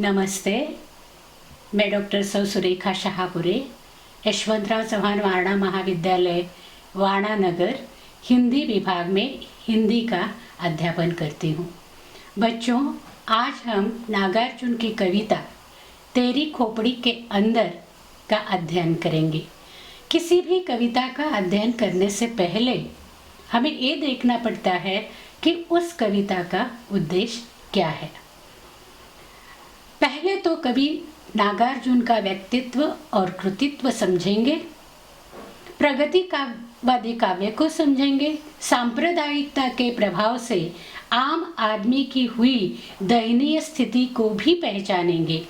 नमस्ते। मैं डॉक्टर सौ सुरेखा शाहपुरे, यशवंतराव चौहान वारणा महाविद्यालय वारणा नगर हिंदी विभाग में हिंदी का अध्यापन करती हूँ। बच्चों, आज हम नागार्जुन की कविता तेरी खोपड़ी के अंदर का अध्ययन करेंगे। किसी भी कविता का अध्ययन करने से पहले हमें ये देखना पड़ता है कि उस कविता का उद्देश्य क्या है। पहले तो कवि नागार्जुन का व्यक्तित्व और कृतित्व समझेंगे, प्रगतिवादी काव्य को समझेंगे, सांप्रदायिकता के प्रभाव से आम आदमी की हुई दयनीय स्थिति को भी पहचानेंगे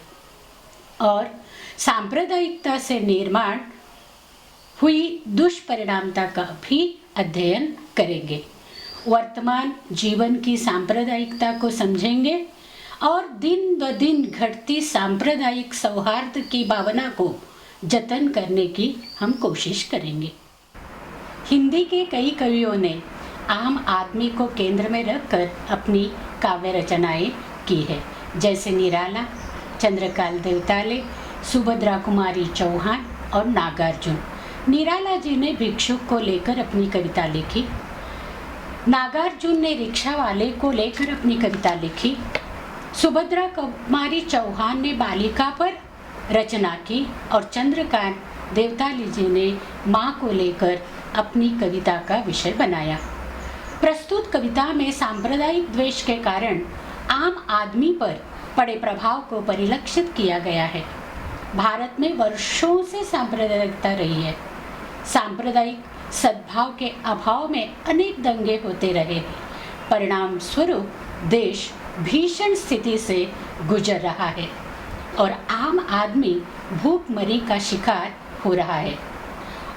और सांप्रदायिकता से निर्माण हुई दुष्परिणामता का भी अध्ययन करेंगे। वर्तमान जीवन की सांप्रदायिकता को समझेंगे और दिन ब दिन घटती सांप्रदायिक सौहार्द की भावना को जतन करने की हम कोशिश करेंगे। हिंदी के कई कवियों ने आम आदमी को केंद्र में रखकर अपनी काव्य रचनाएं की है, जैसे निराला, चंद्रकांत देवताले, सुभद्रा कुमारी चौहान और नागार्जुन। निराला जी ने भिक्षुक को लेकर अपनी कविता लिखी, नागार्जुन ने रिक्शा वाले को लेकर अपनी कविता लिखी, सुभद्रा कुमारी चौहान ने बालिका पर रचना की और चंद्रकांत देवताली जी ने माँ को लेकर अपनी कविता का विषय बनाया। प्रस्तुत कविता में सांप्रदायिक द्वेष के कारण आम आदमी पर पड़े प्रभाव को परिलक्षित किया गया है। भारत में वर्षों से सांप्रदायिकता रही है। सांप्रदायिक सद्भाव के अभाव में अनेक दंगे होते रहे। परिणाम स्वरूप देश भीषण स्थिति से गुजर रहा है और आम आदमी भूखमरी का शिकार हो रहा है।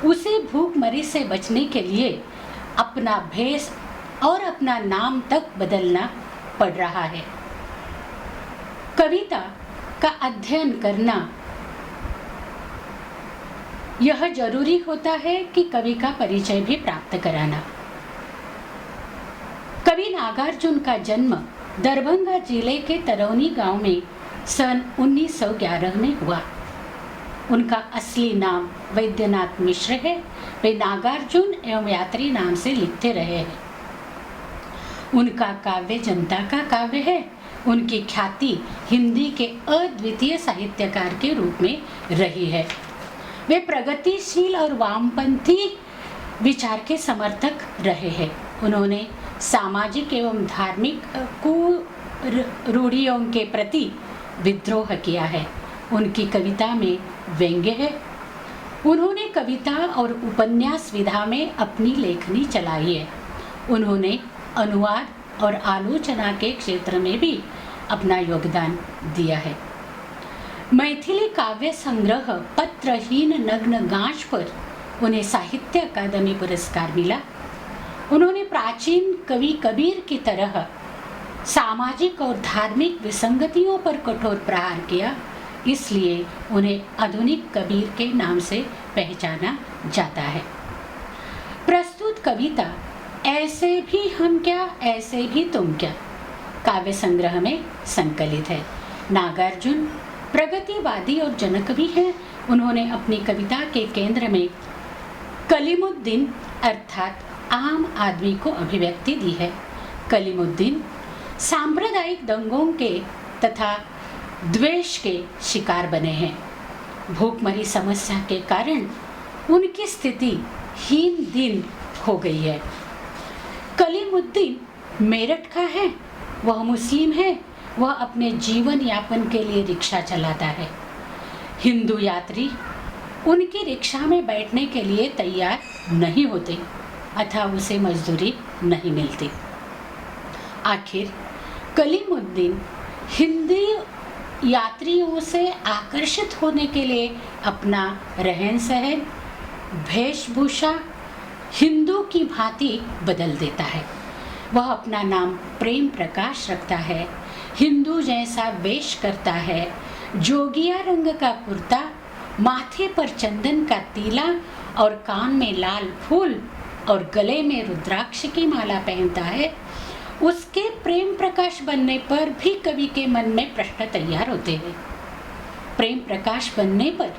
उसे भूखमरी से बचने के लिए अपना भेष और अपना नाम तक बदलना पड़ रहा है। कविता का अध्ययन करना यह जरूरी होता है कि कवि का परिचय भी प्राप्त कराना। कवि नागार्जुन का जन्म दरभंगा जिले के तरौनी गांव में सन 1911 में हुआ। उनका असली नाम वैद्यनाथ मिश्र है। वे नागार्जुन एवं यात्री नाम से लिखते रहे हैं। उनका काव्य जनता का काव्य है। उनकी ख्याति हिंदी के अद्वितीय साहित्यकार के रूप में रही है। वे प्रगतिशील और वामपंथी विचार के समर्थक रहे हैं। उन्होंने सामाजिक एवं धार्मिक कुरूढ़ियों के प्रति विद्रोह किया है। उनकी कविता में व्यंग्य है। उन्होंने कविता और उपन्यास विधा में अपनी लेखनी चलाई है। उन्होंने अनुवाद और आलोचना के क्षेत्र में भी अपना योगदान दिया है। मैथिली काव्य संग्रह पत्रहीन नग्न गांच पर उन्हें साहित्य अकादमी पुरस्कार मिला। उन्होंने प्राचीन कवि कबीर की तरह सामाजिक और धार्मिक विसंगतियों पर कठोर प्रहार किया, इसलिए उन्हें आधुनिक कबीर के नाम से पहचाना जाता है। प्रस्तुत कविता ऐसे भी हम क्या, ऐसे भी तुम क्या काव्य संग्रह में संकलित है। नागार्जुन प्रगतिवादी और जनकवि हैं। उन्होंने अपनी कविता के केंद्र में कलीमुद्दीन अर्थात आम आदमी को अभिव्यक्ति दी है। कलीमुद्दीन सांप्रदायिक दंगों के तथा द्वेष के शिकार बने हैं। भूखमरी समस्या के कारण उनकी स्थिति हीन दिन हो गई है। कलीमुद्दीन मेरठ का है, वह मुस्लिम है। वह अपने जीवन यापन के लिए रिक्शा चलाता है। हिंदू यात्री उनकी रिक्शा में बैठने के लिए तैयार नहीं होते अथवा उसे मजदूरी नहीं मिलती। आखिर कलीमुद्दीन हिंदी यात्रियों से आकर्षित होने के लिए अपना रहन सहन, वेशभूषा हिंदू की भांति बदल देता है। वह अपना नाम प्रेम प्रकाश रखता है, हिंदू जैसा वेश करता है, जोगिया रंग का कुर्ता, माथे पर चंदन का तीला और कान में लाल फूल और गले में रुद्राक्ष की माला पहनता है। उसके प्रेम प्रकाश बनने पर भी कवि के मन में प्रश्न तैयार होते हैं। प्रेम प्रकाश बनने पर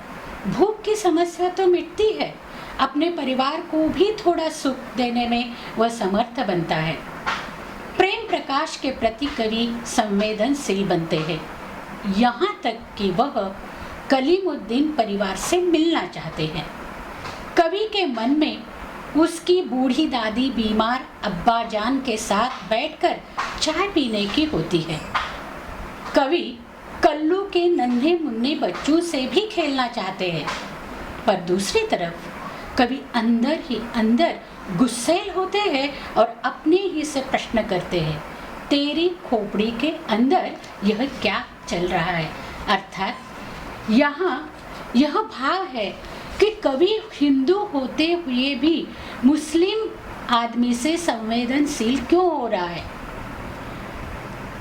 भूख की समस्या तो मिटती है, अपने परिवार को भी थोड़ा सुख देने में वह समर्थ बनता है। प्रेम प्रकाश के प्रति कवि संवेदनशील बनते हैं, यहाँ तक कि वह कलीमुद्दीन परिवार से मिलना चाहते हैं। कवि के मन में उसकी बूढ़ी दादी बीमार अब्बा जान के साथ बैठकर चाय पीने की होती है। कवि कल्लू के नन्हे मुन्ने बच्चों से भी खेलना चाहते हैं, पर दूसरी तरफ कवि अंदर ही अंदर गुस्सैल होते हैं और अपने ही से प्रश्न करते हैं, तेरी खोपड़ी के अंदर यह क्या चल रहा है। अर्थात यहाँ यह भाव है कि कवि हिंदू होते हुए भी मुस्लिम आदमी से संवेदनशील क्यों हो रहा है।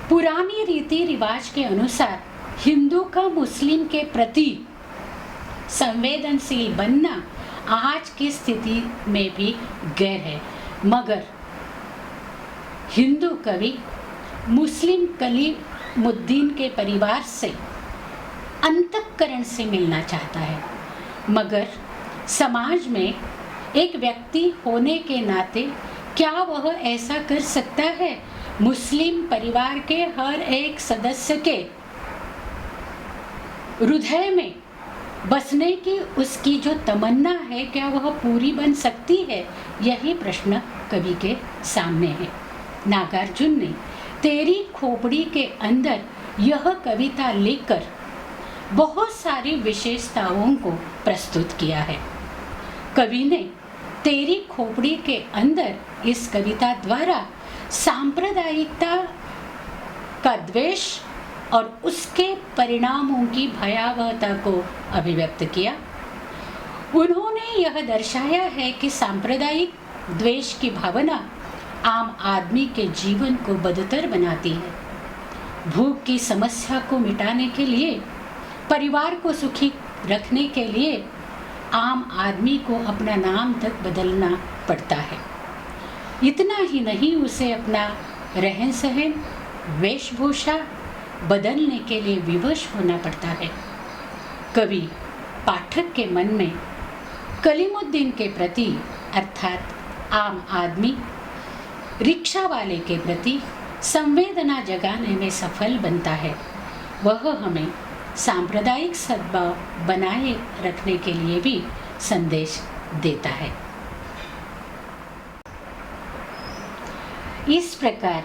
पुरानी रीति रिवाज के अनुसार हिंदू का मुस्लिम के प्रति संवेदनशील बनना आज की स्थिति में भी गैर है, मगर हिंदू कवि मुस्लिम कलीमुद्दीन के परिवार से अंतःकरण से मिलना चाहता है, मगर समाज में एक व्यक्ति होने के नाते क्या वह ऐसा कर सकता है। मुस्लिम परिवार के हर एक सदस्य के हृदय में बसने की उसकी जो तमन्ना है, क्या वह पूरी बन सकती है। यही प्रश्न कवि के सामने है। नागार्जुन ने तेरी खोपड़ी के अंदर यह कविता लिखकर बहुत सारी विशेषताओं को प्रस्तुत किया है। कवि ने तेरी खोपड़ी के अंदर इस कविता द्वारा सांप्रदायिकता का द्वेष और उसके परिणामों की भयावहता को अभिव्यक्त किया। उन्होंने यह दर्शाया है कि सांप्रदायिक द्वेष की भावना आम आदमी के जीवन को बदतर बनाती है। भूख की समस्या को मिटाने के लिए, परिवार को सुखी रखने के लिए आम आदमी को अपना नाम तक बदलना पड़ता है। इतना ही नहीं, उसे अपना रहन सहन, वेशभूषा बदलने के लिए विवश होना पड़ता है। कवि पाठक के मन में कलीमुद्दीन के प्रति अर्थात आम आदमी, रिक्शा वाले के प्रति संवेदना जगाने में सफल बनता है। वह हमें सांप्रदायिक सद्भाव बनाए रखने के लिए भी संदेश देता है। इस प्रकार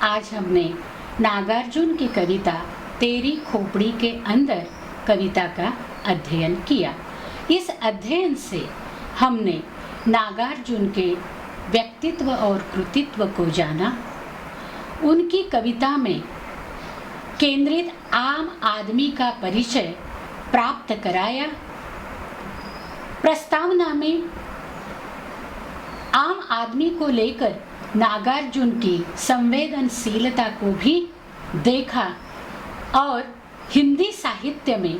आज हमने नागार्जुन की कविता तेरी खोपड़ी के अंदर कविता का अध्ययन किया। इस अध्ययन से हमने नागार्जुन के व्यक्तित्व और कृतित्व को जाना, उनकी कविता में केंद्रित आम आदमी का परिचय प्राप्त कराया। प्रस्तावना में आम आदमी को लेकर नागार्जुन की संवेदनशीलता को भी देखा और हिंदी साहित्य में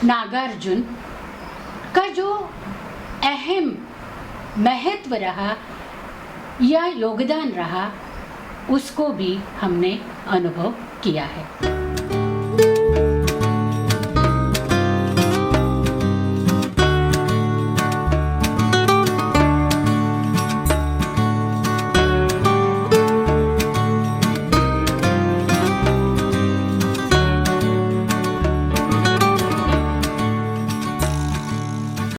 नागार्जुन का जो अहम महत्व रहा या योगदान रहा, उसको भी हमने अनुभव किया है।